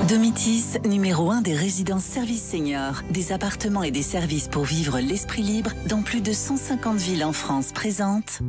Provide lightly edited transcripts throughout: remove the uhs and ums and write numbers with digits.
Domitis, numéro 1 des résidences services seniors, des appartements et des services pour vivre l'esprit libre dans plus de 150 villes en France présente.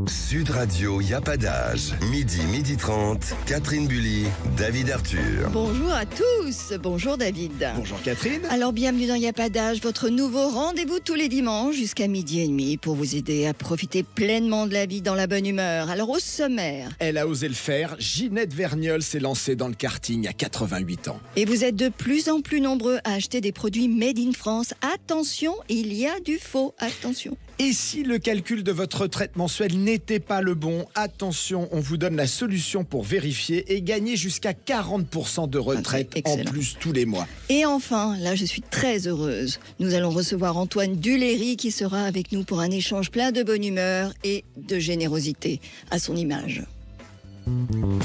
Sud Radio, y a pas d'âge. Midi 30, Catherine Bully, David Arthur. Bonjour à tous. Bonjour David. Bonjour Catherine. Alors bienvenue dans Y a pas d'âge, votre nouveau rendez-vous tous les dimanches jusqu'à 12h30 pour vous aider à profiter pleinement de la vie dans la bonne humeur. Alors au sommaire. Elle a osé le faire. Ginette Vergnol s'est lancée dans le karting à 88 ans. Et vous êtes de plus en plus nombreux à acheter des produits made in France. Attention, il y a du faux. Attention. Et si le calcul de votre retraite mensuelle n'était pas le bon, attention, on vous donne la solution pour vérifier et gagner jusqu'à 40% de retraite en plus tous les mois. Et enfin, là je suis très heureuse, nous allons recevoir Antoine Duléry qui sera avec nous pour un échange plein de bonne humeur et de générosité à son image.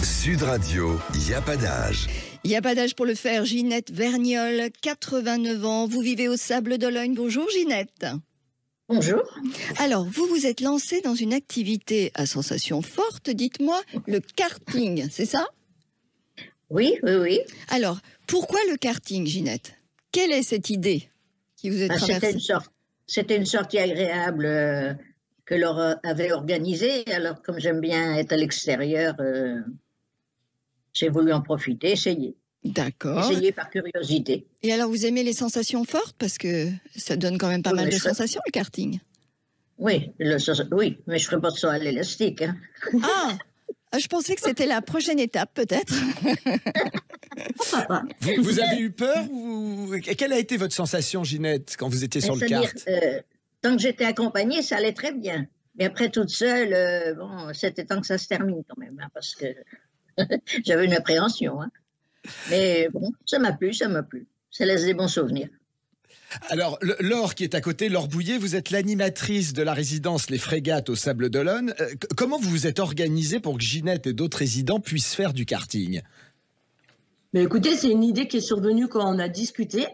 Sud Radio, y a pas d'âge. Il n'y a pas d'âge pour le faire. Ginette Vergnol, 89 ans, vous vivez au Sable d'Olonne. Bonjour Ginette. Bonjour. Alors, vous vous êtes lancée dans une activité à sensations fortes, dites-moi, le karting, c'est ça? Oui. Alors, pourquoi le karting, Ginette? Quelle est cette idée qui vous est traversée? C'était une sortie agréable que Laure avait organisée. Alors, comme j'aime bien être à l'extérieur, j'ai voulu en profiter, essayer. D'accord. Essayer par curiosité. Et alors, vous aimez les sensations fortes? Parce que ça donne quand même pas mal de sensations, le karting. Oui, mais je ne ferai pas de saut à l'élastique. Hein. Ah, je pensais que c'était la prochaine étape, peut-être. Vous avez eu peur ou... Quelle a été votre sensation, Ginette, quand vous étiez sur le kart? Tant que j'étais accompagnée, ça allait très bien. Mais après, toute seule, c'était temps que ça se termine quand même, hein, parce que j'avais une appréhension. Hein. Mais bon, ça m'a plu. Ça laisse des bons souvenirs. Alors, Laure qui est à côté, Laure Bouillet, vous êtes l'animatrice de la résidence Les Frégates au Sable d'Olonne. Comment vous vous êtes organisée pour que Ginette et d'autres résidents puissent faire du karting? Mais écoutez, c'est une idée qui est survenue quand on a discuté.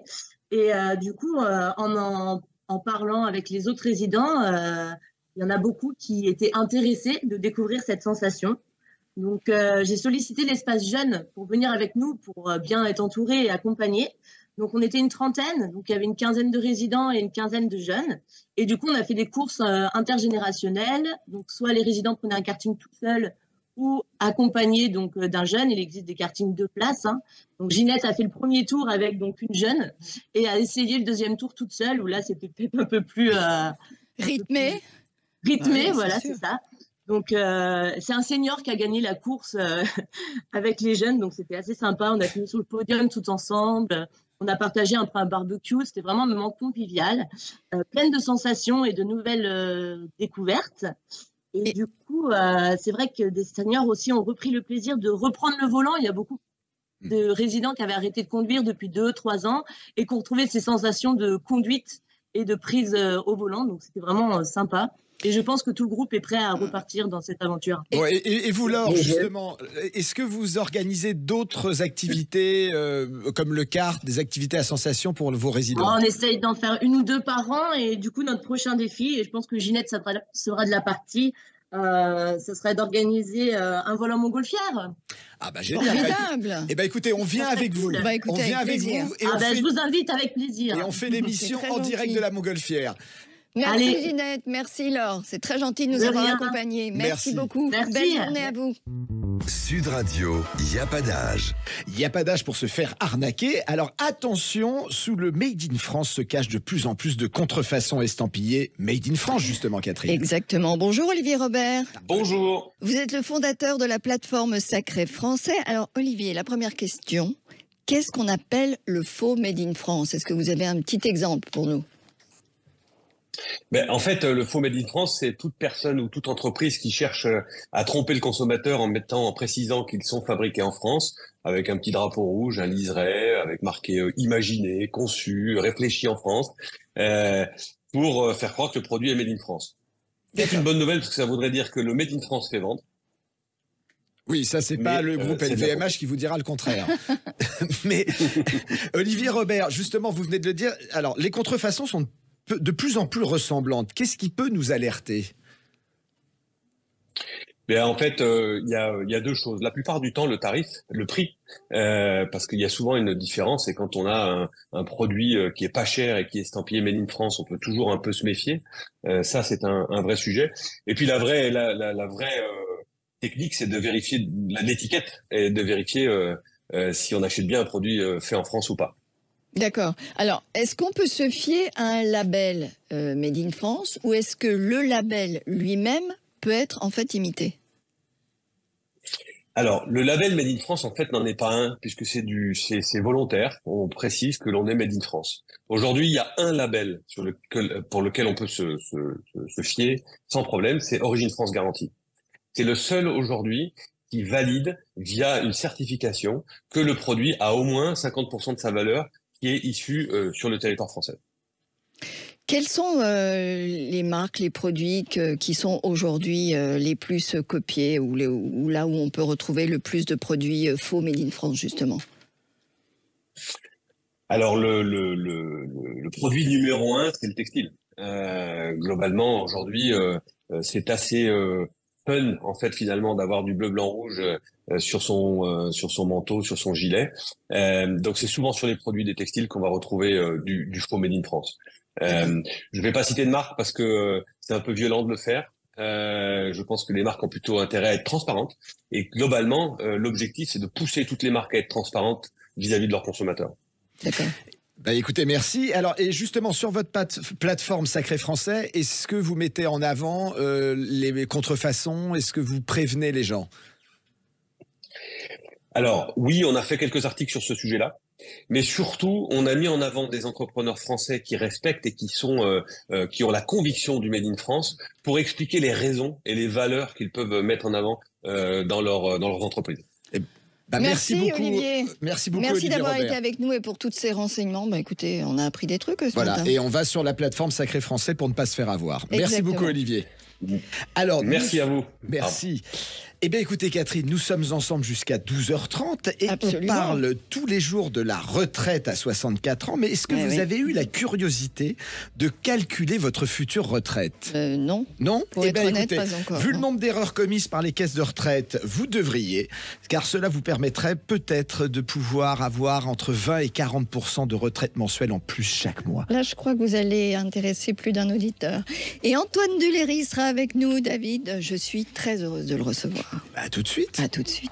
Et du coup, en parlant avec les autres résidents, il y en a beaucoup qui étaient intéressés de découvrir cette sensation. Donc, j'ai sollicité l'espace jeune pour venir avec nous, pour bien être entouré et accompagné. Donc, on était une trentaine, donc il y avait une quinzaine de résidents et une quinzaine de jeunes. Et du coup, on a fait des courses intergénérationnelles. Donc, soit les résidents prenaient un karting tout seul ou accompagnés d'un jeune. Il existe des kartings de place. Hein. Donc, Ginette a fait le premier tour avec donc une jeune et a essayé le deuxième tour toute seule, où là, c'était peut-être un peu plus... rythmé. Rythmé, voilà, c'est ça. Donc, c'est un senior qui a gagné la course avec les jeunes. Donc, c'était assez sympa. On a fini sur le podium tout ensemble. On a partagé un barbecue. C'était vraiment un moment convivial, plein de sensations et de nouvelles découvertes. Et du coup, c'est vrai que des seniors aussi ont repris le plaisir de reprendre le volant. Il y a beaucoup de résidents qui avaient arrêté de conduire depuis 2-3 ans et qui ont retrouvé ces sensations de conduite et de prise au volant. Donc, c'était vraiment sympa. Et je pense que tout le groupe est prêt à repartir dans cette aventure. Et vous, Laure, justement, est-ce que vous organisez d'autres activités comme le kart, des activités à sensation pour vos résidents? On essaye d'en faire 1 ou 2 par an. Et du coup, notre prochain défi, et je pense que Ginette sera de la partie, ce serait d'organiser un vol en montgolfière. Ah bah génial. Formidable. Eh ben écoutez, on vient avec vous. Écoutez, on vient avec plaisir. vous. Et je vous invite avec plaisir. Et on fait l'émission en direct de la montgolfière. Merci Ginette, merci Laure. C'est très gentil de nous avoir accompagnés. Merci beaucoup. Merci. Belle journée à vous. Sud Radio, y a pas d'âge. Il n'y a pas d'âge pour se faire arnaquer. Alors attention, sous le Made in France se cachent de plus en plus de contrefaçons estampillées Made in France, justement, Catherine. Exactement. Bonjour Olivier Robert. Bonjour. Vous êtes le fondateur de la plateforme Sacré Français. Alors Olivier, la première question, qu'est-ce qu'on appelle le faux Made in France? Est-ce que vous avez un petit exemple pour nous? En fait, le faux Made in France, c'est toute personne ou toute entreprise qui cherche à tromper le consommateur en précisant qu'ils sont fabriqués en France, avec un petit drapeau rouge, un liseré, avec marqué imaginé, conçu, réfléchi en France, pour faire croire que le produit est Made in France. C'est une bonne nouvelle parce que ça voudrait dire que le Made in France fait vendre. Oui, ça, c'est pas le groupe LVMH qui vous dira le contraire. Mais Olivier Robert, justement, vous venez de le dire. Alors, les contrefaçons sont de plus en plus ressemblantes. Qu'est-ce qui peut nous alerter? Mais en fait, il y a deux choses. La plupart du temps, le tarif, le prix, parce qu'il y a souvent une différence. Et quand on a un produit qui est pas cher et qui est estampillé Made in France, on peut toujours un peu se méfier. Ça, c'est un vrai sujet. Et puis la vraie technique, c'est de vérifier l'étiquette et de vérifier si on achète bien un produit fait en France ou pas. D'accord. Alors, est-ce qu'on peut se fier à un label Made in France ou est-ce que le label lui-même peut être en fait imité? Alors, le label Made in France, en fait, n'en est pas un, puisque c'est volontaire. On précise que l'on est Made in France. Aujourd'hui, il y a un label pour lequel on peut se fier sans problème, c'est Origine France Garantie. C'est le seul aujourd'hui qui valide via une certification que le produit a au moins 50% de sa valeur qui est issue sur le territoire français. Quelles sont les marques, les produits qui sont aujourd'hui les plus copiés ou là où on peut retrouver le plus de produits faux Made in France, justement? Alors, le produit numéro 1, c'est le textile. Globalement, aujourd'hui, c'est assez fun, en fait, finalement, d'avoir du bleu, blanc, rouge sur son manteau, sur son gilet. Donc, c'est souvent sur les produits des textiles qu'on va retrouver du faux Made in France. Je vais pas citer de marque parce que c'est un peu violent de le faire. Je pense que les marques ont plutôt intérêt à être transparentes. Et globalement, l'objectif, c'est de pousser toutes les marques à être transparentes vis-à-vis de leurs consommateurs. D'accord. Bah écoutez, merci. Alors, et justement, sur votre plateforme Sacré Français, est-ce que vous mettez en avant les contrefaçons? Est-ce que vous prévenez les gens? Alors, oui, on a fait quelques articles sur ce sujet-là. Mais surtout, on a mis en avant des entrepreneurs français qui respectent et qui ont la conviction du Made in France pour expliquer les raisons et les valeurs qu'ils peuvent mettre en avant dans leurs entreprises. Merci beaucoup, Olivier. Merci beaucoup, Merci Olivier d'avoir Robert. été avec nous et pour tous ces renseignements. Écoutez, on a appris des trucs ce matin. Et on va sur la plateforme Sacré Français pour ne pas se faire avoir. Exactement. Merci beaucoup, Olivier. Alors, merci à vous. Merci. Eh bien, écoutez, Catherine, nous sommes ensemble jusqu'à 12h30 et Absolument. on parle tous les jours de la retraite à 64 ans. Mais est-ce que vous avez eu la curiosité de calculer votre future retraite? Non. Non? Pour être honnête, pas encore. Vu le nombre d'erreurs commises par les caisses de retraite, vous devriez, car cela vous permettrait peut-être de pouvoir avoir entre 20 et 40% de retraite mensuelle en plus chaque mois. Là, je crois que vous allez intéresser plus d'un auditeur. Et Antoine Duléry sera avec nous, David. Je suis très heureuse de le recevoir. À tout de suite. À tout de suite.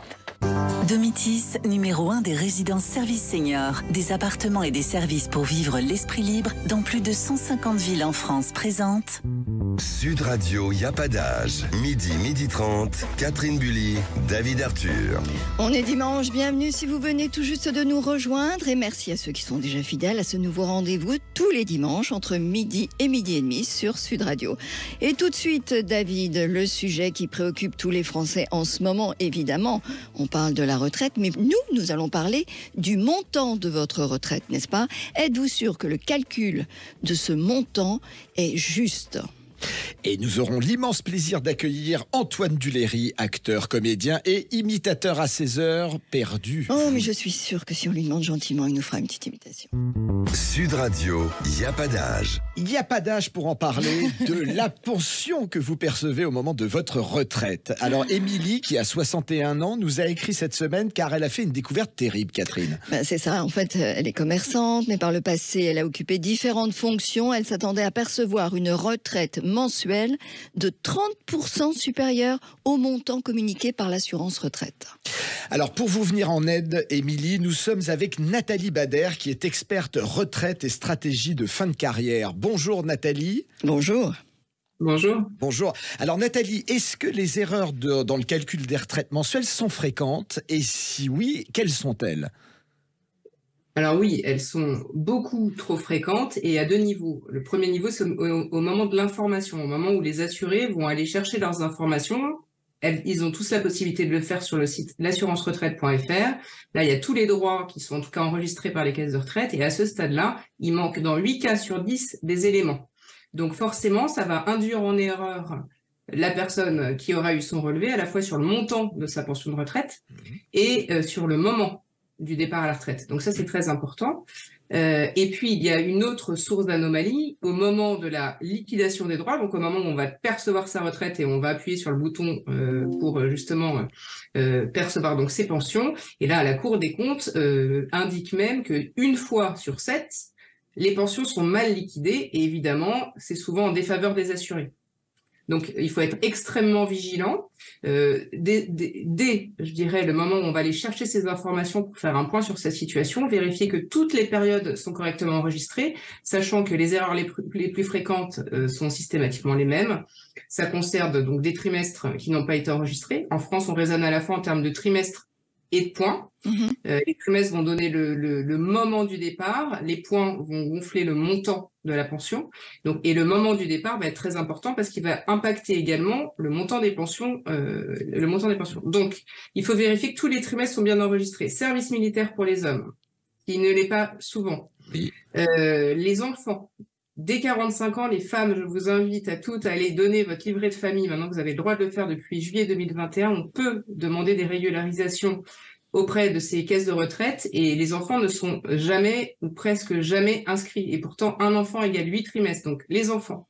Domitis, numéro 1 des résidences services seniors, des appartements et des services pour vivre l'esprit libre dans plus de 150 villes en France présente. Sud Radio, y a pas d'âge. Midi 30, Catherine Bully, David Arthur. On est dimanche, bienvenue si vous venez tout juste de nous rejoindre et merci à ceux qui sont déjà fidèles à ce nouveau rendez-vous tous les dimanches entre midi et midi et demi sur Sud Radio. Et tout de suite, David, le sujet qui préoccupe tous les Français en ce moment, évidemment, on parle de la retraite, mais nous allons parler du montant de votre retraite, n'est-ce pas? Êtes-vous sûr que le calcul de ce montant est juste? Et nous aurons l'immense plaisir d'accueillir Antoine Duléry, acteur, comédien et imitateur à ses heures perdues. Oh, mais je suis sûre que si on lui demande gentiment, il nous fera une petite imitation. Sud Radio, y a pas d'âge. Il n'y a pas d'âge pour en parler de la pension que vous percevez au moment de votre retraite. Alors, Émilie, qui a 61 ans, nous a écrit cette semaine car elle a fait une découverte terrible, Catherine. C'est ça, en fait, elle est commerçante, mais par le passé, elle a occupé différentes fonctions. Elle s'attendait à percevoir une retraite mensuelle de 30% supérieure au montant communiqué par l'assurance retraite. Alors, pour vous venir en aide, Émilie, nous sommes avec Nathalie Bader, qui est experte retraite et stratégie de fin de carrière. Bonjour Nathalie. Bonjour. Bonjour. Bonjour. Alors Nathalie, est-ce que les erreurs dans le calcul des retraites mensuelles sont fréquentes? Et si oui, quelles sont-elles? Alors oui, elles sont beaucoup trop fréquentes et à deux niveaux. Le premier niveau, c'est au moment de l'information, au moment où les assurés vont aller chercher leurs informations. Ils ont tous la possibilité de le faire sur le site l'assurance-retraite.fr. Là, il y a tous les droits qui sont en tout cas enregistrés par les caisses de retraite et à ce stade-là, il manque dans 8 cas sur 10 des éléments. Donc forcément, ça va induire en erreur la personne qui aura eu son relevé à la fois sur le montant de sa pension de retraite et sur le moment du départ à la retraite. Donc ça, c'est très important. Et puis, il y a une autre source d'anomalie au moment de la liquidation des droits, donc au moment où on va percevoir sa retraite et on va appuyer sur le bouton pour justement percevoir donc ses pensions. Et là, la Cour des comptes indique même qu'une fois sur 7, les pensions sont mal liquidées et évidemment, c'est souvent en défaveur des assurés. Donc, il faut être extrêmement vigilant. Dès, je dirais, le moment où on va aller chercher ces informations pour faire un point sur cette situation, vérifier que toutes les périodes sont correctement enregistrées, sachant que les erreurs les plus fréquentes sont systématiquement les mêmes. Ça concerne donc des trimestres qui n'ont pas été enregistrés. En France, on raisonne à la fois en termes de trimestres et de points. Les trimestres vont donner le moment du départ, les points vont gonfler le montant de la pension. Donc, et le moment du départ va être très important parce qu'il va impacter également le montant des pensions. Donc, il faut vérifier que tous les trimestres sont bien enregistrés. Service militaire pour les hommes, qui ne l'est pas souvent. Oui. Les enfants. Dès 45 ans, les femmes, je vous invite à toutes à aller donner votre livret de famille. Maintenant que vous avez le droit de le faire depuis juillet 2021, on peut demander des régularisations auprès de ces caisses de retraite et les enfants ne sont jamais ou presque jamais inscrits. Et pourtant, un enfant égale 8 trimestres. Donc, les enfants.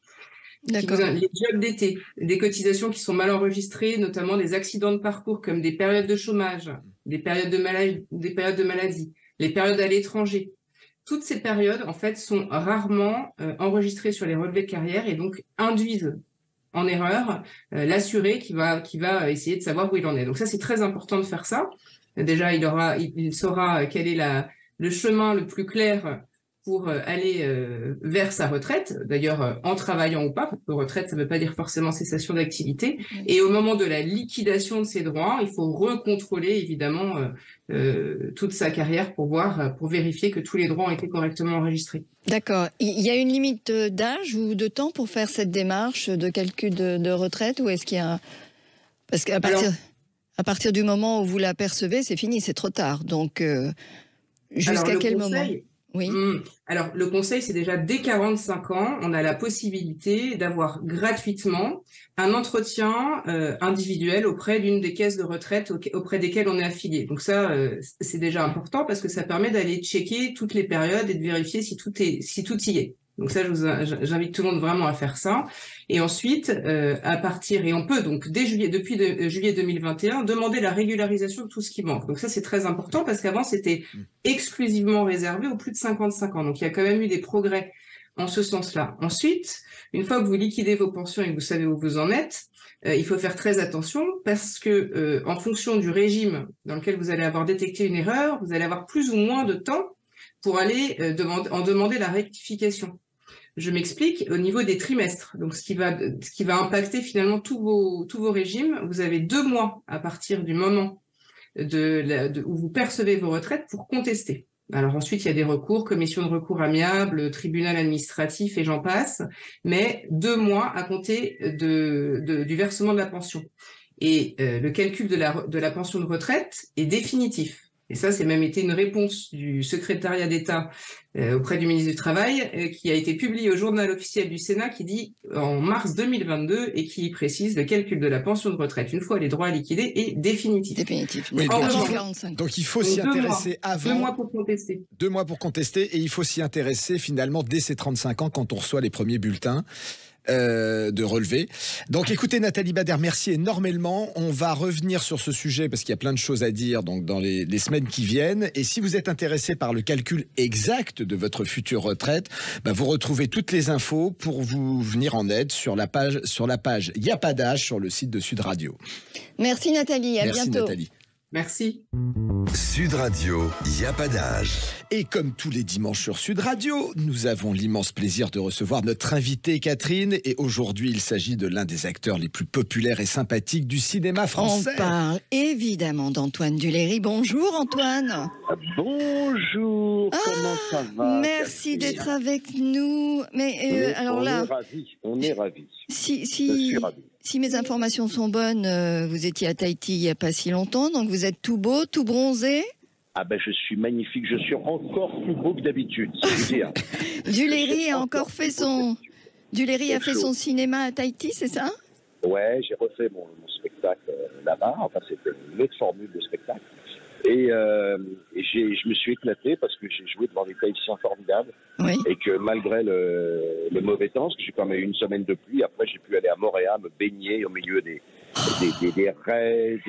Les jobs d'été, des cotisations qui sont mal enregistrées, notamment des accidents de parcours comme des périodes de chômage, des périodes de maladie, les périodes à l'étranger. Toutes ces périodes, en fait, sont rarement enregistrées sur les relevés de carrière et donc induisent en erreur l'assuré qui va essayer de savoir où il en est. Donc ça, c'est très important de faire ça. Déjà, il saura quel est le chemin le plus clair pour aller vers sa retraite, d'ailleurs en travaillant ou pas, parce que retraite, ça ne veut pas dire forcément cessation d'activité. Et au moment de la liquidation de ses droits, il faut recontrôler évidemment toute sa carrière pour vérifier que tous les droits ont été correctement enregistrés. D'accord. Il y a une limite d'âge ou de temps pour faire cette démarche de calcul de retraite, ou est-ce qu'il y a... Parce qu'à partir du moment où vous la percevez, c'est fini, c'est trop tard. Donc, jusqu'à quel moment ? Oui. Alors, le conseil, c'est déjà dès 45 ans, on a la possibilité d'avoir gratuitement un entretien individuel auprès d'une des caisses de retraite auprès desquelles on est affilié. Donc ça, c'est déjà important parce que ça permet d'aller checker toutes les périodes et de vérifier si tout y est. Donc ça, j'invite tout le monde vraiment à faire ça. Et ensuite, et on peut donc depuis juillet 2021, demander la régularisation de tout ce qui manque. Donc ça, c'est très important parce qu'avant, c'était exclusivement réservé aux plus de 55 ans. Donc il y a quand même eu des progrès en ce sens-là. Ensuite, une fois que vous liquidez vos pensions et que vous savez où vous en êtes, il faut faire très attention parce que en fonction du régime dans lequel vous allez avoir détecté une erreur, vous allez avoir plus ou moins de temps pour aller demander la rectification. Je m'explique, au niveau des trimestres, donc ce qui va impacter finalement tous vos régimes, vous avez 2 mois à partir du moment où vous percevez vos retraites pour contester. Alors ensuite, il y a des recours, commission de recours amiable, tribunal administratif et j'en passe, mais 2 mois à compter du versement de la pension. Et le calcul de la pension de retraite est définitif. Et ça, c'est même été une réponse du secrétariat d'État auprès du ministre du Travail qui a été publiée au journal officiel du Sénat qui dit en mars 2022 et qui précise le calcul de la pension de retraite une fois les droits liquidés est définitif. Oui, donc il faut s'y intéresser avant. 2 mois pour contester. 2 mois pour contester et il faut s'y intéresser finalement dès ses 35 ans quand on reçoit les premiers bulletins. De relever. Donc écoutez Nathalie Bader, merci énormément. On va revenir sur ce sujet parce qu'il y a plein de choses à dire donc, dans les semaines qui viennent. Et si vous êtes intéressé par le calcul exact de votre future retraite, vous retrouvez toutes les infos pour vous venir en aide sur la page Y a pas d'âge sur le site de Sud Radio. Merci Nathalie, à bientôt. Merci Nathalie. Merci. Sud Radio, y a pas d'âge. Et comme tous les dimanches sur Sud Radio, nous avons l'immense plaisir de recevoir notre invitée Catherine. Et aujourd'hui, il s'agit de l'un des acteurs les plus populaires et sympathiques du cinéma français. On parle évidemment d'Antoine Duléry. Bonjour Antoine. Bonjour, comment ça va? Merci d'être avec nous. Mais alors là, on est ravis. Je suis ravi. Si mes informations sont bonnes, vous étiez à Tahiti il n'y a pas si longtemps, donc vous êtes tout beau, tout bronzé. Ah ben je suis magnifique, je suis encore plus beau que d'habitude, c'est dire. Duléry a fait son cinéma à Tahiti, c'est ça? Ouais, j'ai refait mon spectacle là-bas, enfin c'était une autre formule de spectacle. Et je me suis éclaté parce que j'ai joué devant des Tahitiens formidables. Oui. Et que malgré le mauvais temps, parce que j'ai quand même eu une semaine de pluie, après j'ai pu aller à Moréa, me baigner au milieu des raies,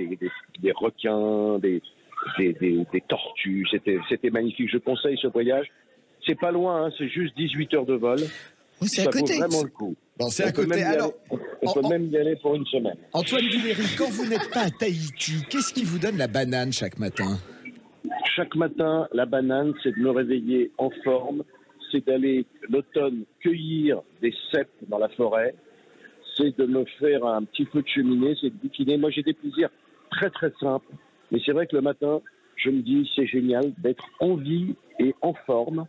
des requins, des tortues. C'était magnifique. Je conseille ce voyage. C'est pas loin, hein, c'est juste 18 heures de vol. C'est Ça à côté. vaut vraiment le coup. Bon, c'est à côté. Alors, on peut même y aller pour une semaine. Antoine Duléry, quand vous n'êtes pas à Tahiti, qu'est-ce qui vous donne la banane chaque matin? Chaque matin, la banane, c'est de me réveiller en forme, c'est d'aller l'automne cueillir des cèpes dans la forêt, c'est de me faire un petit feu de cheminée, c'est de bouquiner. Moi, j'ai des plaisirs très très simples, mais c'est vrai que le matin, je me dis c'est génial d'être en vie et en forme.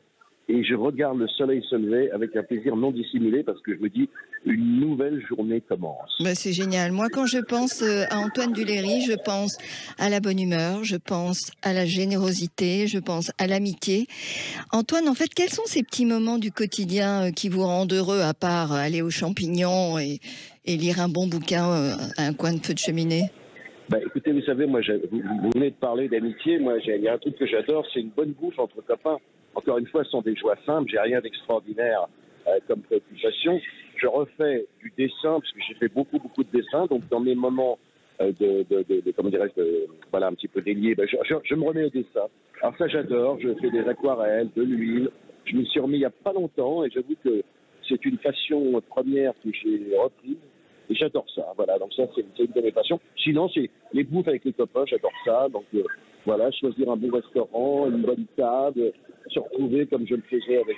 Et je regarde le soleil se lever avec un plaisir non dissimulé parce que je me dis une nouvelle journée commence. Bah, c'est génial. Moi, quand je pense à Antoine Duléry, je pense à la bonne humeur, je pense à la générosité, je pense à l'amitié. Antoine, en fait, quels sont ces petits moments du quotidien qui vous rendent heureux, à part aller aux champignons et lire un bon bouquin à un coin de feu de cheminée? Bah, écoutez, vous savez, moi, vous venez de parler d'amitié. Moi, il y a un truc que j'adore, c'est une bonne bouffe entre copains. Encore une fois, ce sont des joies simples. J'ai rien d'extraordinaire comme préoccupation. Je refais du dessin parce que j'ai fait beaucoup de dessins. Donc, dans mes moments comment dirais-je, voilà, un petit peu déliés, je me remets au dessin. Alors ça, j'adore. Je fais des aquarelles, de l'huile. Je me suis remis il y a pas longtemps et j'avoue que c'est une passion première que j'ai reprise. Et j'adore ça, voilà, donc ça c'est une de mes passions. Sinon, c'est les bouffes avec les copains, j'adore ça. Donc voilà, choisir un bon restaurant, une bonne table, se retrouver comme je le faisais avec,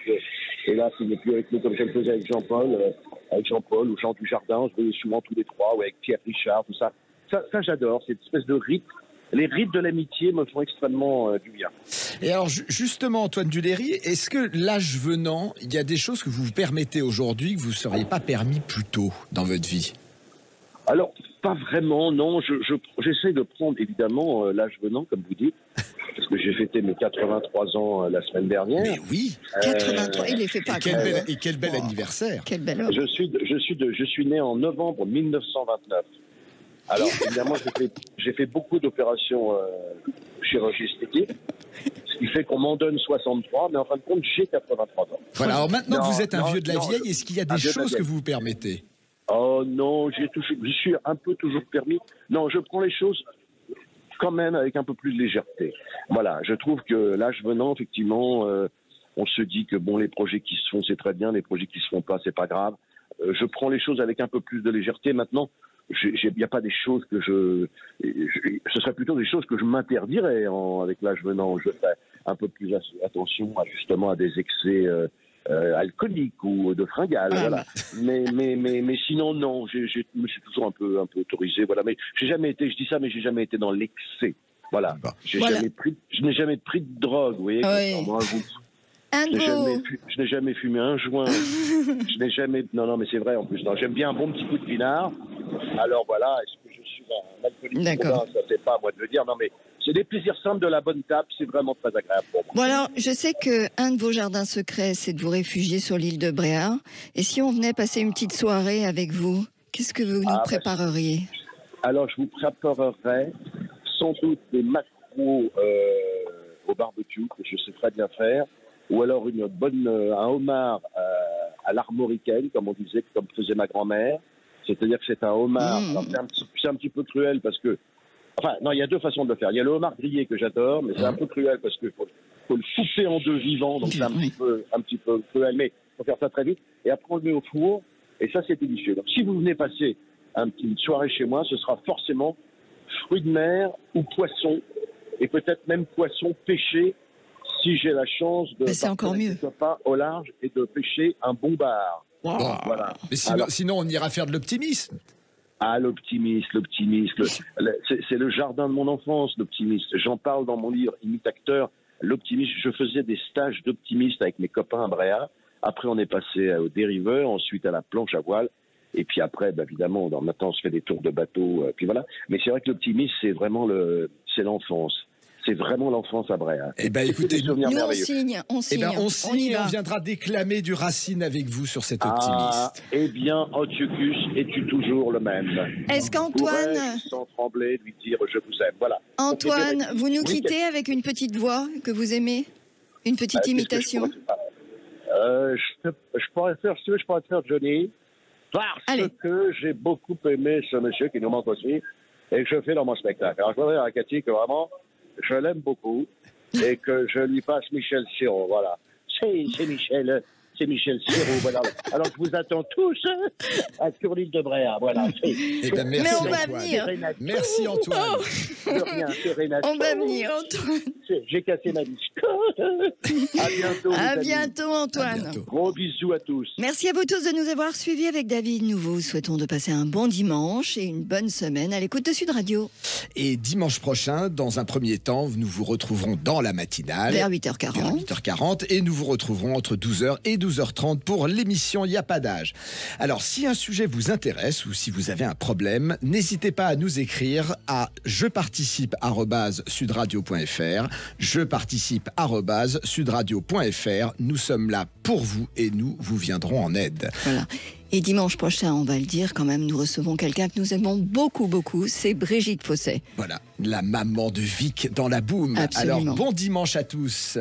et là c'est plus avec nous, comme je le faisais avec Jean-Paul ou Jean Dujardin, on se voyait souvent tous les trois, ou avec Pierre Richard, tout ça. Ça j'adore, cette espèce de rite. Les rites de l'amitié me font extrêmement du bien. Et alors, justement, Antoine Duléry, est-ce que l'âge venant, il y a des choses que vous vous permettez aujourd'hui que vous ne seriez pas permis plus tôt dans votre vie? Alors, pas vraiment, non. J'essaie de prendre, évidemment, l'âge venant, comme vous dites, parce que j'ai fêté mes 83 ans la semaine dernière. Mais oui, 83, il les fait pas. Et quel bel anniversaire. Quelle belle heure. Je suis né en novembre 1929. Alors, évidemment, j'ai fait beaucoup d'opérations chirurgie esthétique, ce qui fait qu'on m'en donne 63, mais en fin de compte, j'ai 83 ans. Voilà, alors maintenant que vous êtes un vieux de la vieille, est-ce qu'il y a des choses que vous vous permettez? Oh non, je suis un peu toujours permis. Non, je prends les choses quand même avec un peu plus de légèreté. Voilà, je trouve que l'âge venant, effectivement, on se dit que bon, les projets qui se font, c'est très bien, les projets qui se font pas, c'est pas grave. Je prends les choses avec un peu plus de légèreté. Maintenant, il n'y a pas des choses que ce serait plutôt des choses que je m'interdirais avec l'âge venant. Je ferais un peu plus attention justement à des excès alcooliques ou de fringales. Voilà. Mais sinon, non, je me suis toujours un peu autorisé. Voilà. Mais j'ai jamais été, je dis ça, mais j'ai jamais été dans l'excès. Voilà. Je n'ai jamais pris de drogue, vous voyez. Oui. Je n'ai jamais fumé un joint. Je n'ai jamais. Non, mais c'est vrai en plus. J'aime bien un bon petit coup de pinard. Alors voilà, est-ce que je suis un alcoolique? D'accord. Ça, c'est pas à moi de le dire. Non, mais c'est des plaisirs simples de la bonne table. C'est vraiment très agréable pour moi. Bon, alors, je sais qu'un de vos jardins secrets, c'est de vous réfugier sur l'île de Bréhat. Et si on venait passer une petite soirée avec vous, qu'est-ce que vous nous prépareriez? Alors, je vous préparerais sans doute des maquereaux au barbecue, que je sais très bien faire. Ou alors un homard à l'armoricaine, comme on disait, comme faisait ma grand-mère. C'est-à-dire que c'est un homard. C'est un petit peu cruel parce que. Enfin, non, il y a deux façons de le faire. Il y a le homard grillé que j'adore, mais c'est un peu cruel parce qu'il faut le couper en deux vivant, donc c'est un petit peu cruel, mais il faut faire ça très vite. Et après, on le met au four, et ça, c'est délicieux. Donc, si vous venez passer une soirée chez moi, ce sera forcément fruits de mer ou poissons, et peut-être même poissons pêchés. Si j'ai la chance de partir avec des copains au large et de pêcher un bon bar. Wow. Voilà. Mais sinon, on ira faire de l'optimisme. Ah, l'optimisme. C'est le jardin de mon enfance, l'optimisme. J'en parle dans mon livre Imite-acteur. L'optimisme, je faisais des stages d'optimiste avec mes copains à Bréhat. Après, on est passé au dériveur, ensuite à la planche à voile. Et puis après, évidemment, maintenant, on se fait des tours de bateau. Puis voilà. Mais c'est vrai que l'optimisme, c'est vraiment c'est l'enfance. c'est vraiment l'enfance à Bray. Hein. Eh ben, écoutez, des souvenirs Nous, on merveilleux. signe, on signe. on signe y et va. on viendra déclamer du Racine avec vous sur cet Ah, optimiste. eh bien, Antiochus, es-tu toujours le même? Est-ce qu'Antoine, Pourrais-je, sans trembler, lui dire je vous aime? Voilà. Antoine, vous nous Oui, quittez avec une petite voix que vous aimez? Une petite imitation? Je pourrais faire, si tu veux, je pourrais te faire Johnny, parce Allez. que j'ai beaucoup aimé ce monsieur qui nous manque aussi, et que je fais dans mon spectacle. Alors, je voudrais dire à Cathy que vraiment, je l'aime beaucoup, et que je lui passe Michel Serrault, voilà. C'est Michel Serrault, voilà. Alors, je vous attends tous sur l'île de Bréa, voilà. Eh ben, merci Mais on va Antoine. venir. Merci Antoine. De rien, Sérénade. On va venir, Antoine. J'ai cassé ma disque. À bientôt. À les amis. bientôt, À Antoine. bientôt. Gros bisous à tous. Merci à vous tous de nous avoir suivis avec David. Nous vous souhaitons de passer un bon dimanche et une bonne semaine à l'écoute de Sud Radio. Et dimanche prochain, dans un premier temps, nous vous retrouverons dans la matinale. Vers Vers 8h40. 8h40 et nous vous retrouverons entre 12h et 12h30 pour l'émission Y a pas d'âge. Alors si un sujet vous intéresse ou si vous avez un problème, n'hésitez pas à nous écrire à jeparticipe@sudradio.fr, jeparticipe@sudradio.fr. Nous sommes là pour vous et nous vous viendrons en aide. Voilà. Et dimanche prochain, on va le dire quand même, nous recevons quelqu'un que nous aimons beaucoup, beaucoup. C'est Brigitte Fossé. Voilà, la maman de Vic dans la boum. Absolument. Alors bon dimanche à tous.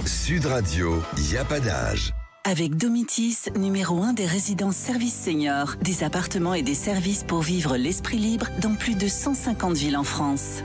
Sud Radio, y a pas d'âge. Avec Domitis, numéro 1 des résidences services seniors, des appartements et des services pour vivre l'esprit libre dans plus de 150 villes en France.